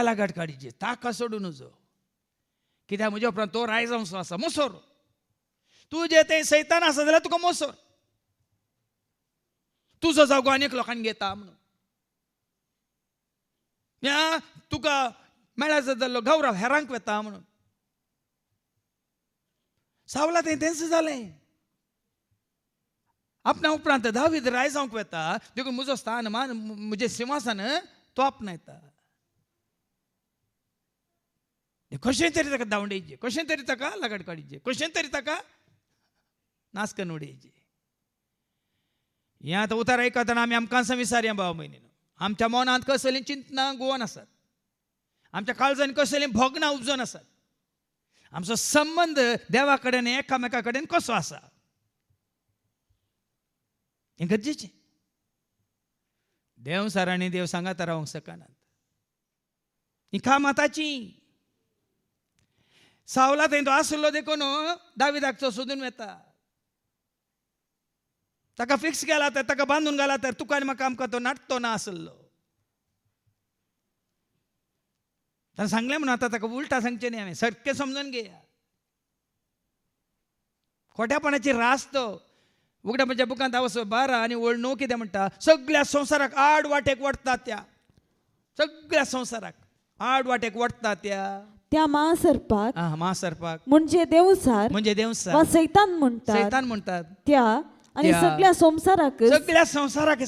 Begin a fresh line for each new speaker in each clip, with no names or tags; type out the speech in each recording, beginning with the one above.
लागट काडीचे ताका सोडून नजो कित्याक म्हज्या उपरांत तो राय जावचो आसा मोसोर तूं जे तें सैतान आसा जाल्यार तुका मोसोर तुजो जागो आनीक लोकांनी घेता म्हणून तुका मेळ्ळा जाल्लो गौरव हेरांक वेता म्हणून सावला तेंच जालें आपणा उपरांत दावीद राय जावंक वेता देखून म्हजो स्थान मान म्हजें सिंहासन तो आपणायता कशें तरी ताका धांवडेचे कशें तरी ताका लागड काडीचे कशें तरी ताका नास करून उडयचे हें आतां उतार आयकतना आमी आमकां विचारया भाव भयणीनो आमच्या मनांत कसलीं चिंतनां गोवन आसात आमच्या काळजांनी कसलीं भोगणां उपजून आसात आमचो संबंद देवा कडेन एकामेका कडेन कसो आसा हें गरजेचें देव सर आनी देव सांगात रावंक शकनात ही कामां ताची सावला थंय तो आसलो देखून दाविदाक सोदून वेता ताका फिक्स केला तर ताका बांदून घाला तर तुका आनी म्हाका आमकां तो नाटतो ना आसलो ताणें सांगलें म्हणून आतां ताका उलटा सांगचें न्ही हांवें सारकें समजून घेया खोट्यापणाची रास तो उगड्या म्हणजे बुकांत हांव 12 आनी वळ 9 कितें म्हणटा सगळ्या संवसाराक आड वाटेक वडटा त्या सगळ्या संवसाराक आड वाटेक वडटा त्या महासर्पाक
म्हणजे देवसार वा सैतान म्हणटात त्या आणि सगळ्या संवसाराक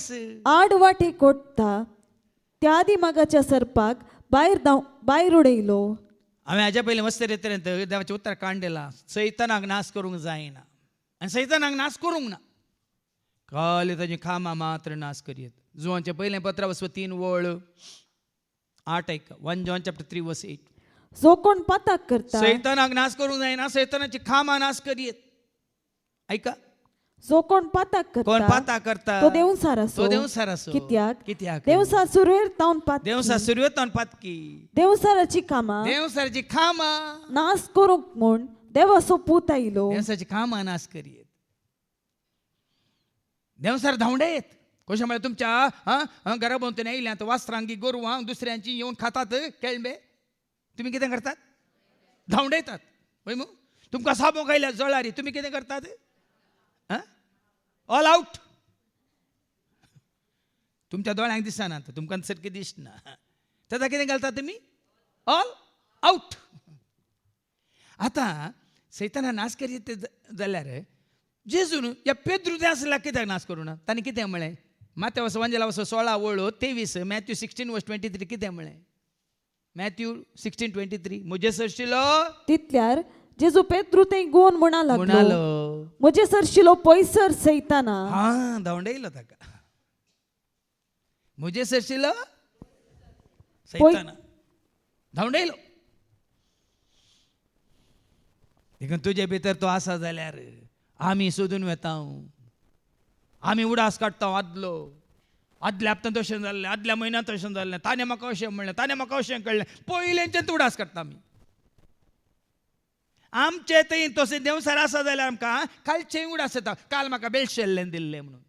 आड वाटेक ओडटा त्या आदी मागाच्या सर्पाक भायर उडयलो
हांवें हाज्या पयलीं मस्त तरेन देवाचें उतर काणलेलां सैतानाक नाश करूंक जायना आनी सैतानाक नाश करूंक ना खाली ताची खामां मात्र नाश करीत जुवांचें पयलें पत्र 3 वळ 8 1 John chapter 3 verse 8
जो कोण पाताक करता
सैतानाक नाश करूंक जायना सैतानाची खामां नाश करीत ऐका
जो कोण पाताक करता तो देवसार आसो कित्याक देवसार सुरवेर
पातकी
देवसाराची खामां नाश करूंक म्हूण देवाचो पूत आयलो
देवसाची खामां नाश करीत देवसार धांवडेत कशें म्हळ्यार तुमच्या घरा भोंवतणी आयल्यांत वासरांगी गोरवां दुसऱ्यांची येवन खातात केळंबे तुमी कितें करतात धांवडयतात पळय मू तुमकां साबोक आयल्या जळारी तुमी कितें करतात ऑल आउट तुमच्या दोळ्यांक दिसना तुमकां सारकें दिसना तेन्ना कितें घालतात तुमी ऑल आउट आतां सैताना नाश करीत जाल्यार जेजून ह्या पेद्रू तें आसल्यार कित्याक नाश करूं ना ताणें कितें म्हळें माथ्या 16 वळ 23 मॅथ्यू 16:23 कितें म्हळें मॅथ्यू 16:23 म्हजे सरशिलो
तितल्यार जेजू पेद्रू थंय गोवन म्हणालो म्हजे सरशिलो पयसर सैताना
धांवडयलो ताका म्हजे सरशिलो सैताना धांवडयलो देखून तुजे भितर तो आसा जाल्यार आमी सोदून वेता आमी उडास काडटा आदल्या हप्त्यान तशें जाल्लें आदल्या म्हयन्यांत तशें जाल्लें ताणें म्हाका अशें म्हणलें ताणें म्हाका अशें कळ्ळें पयलेंच्यान उडास काडटा आमी आमचे थंय तशें देवसार आसा जाल्यार आमकां कालचें उडास येता काल म्हाका बेल्शेल्लें दिल्लें म्हणून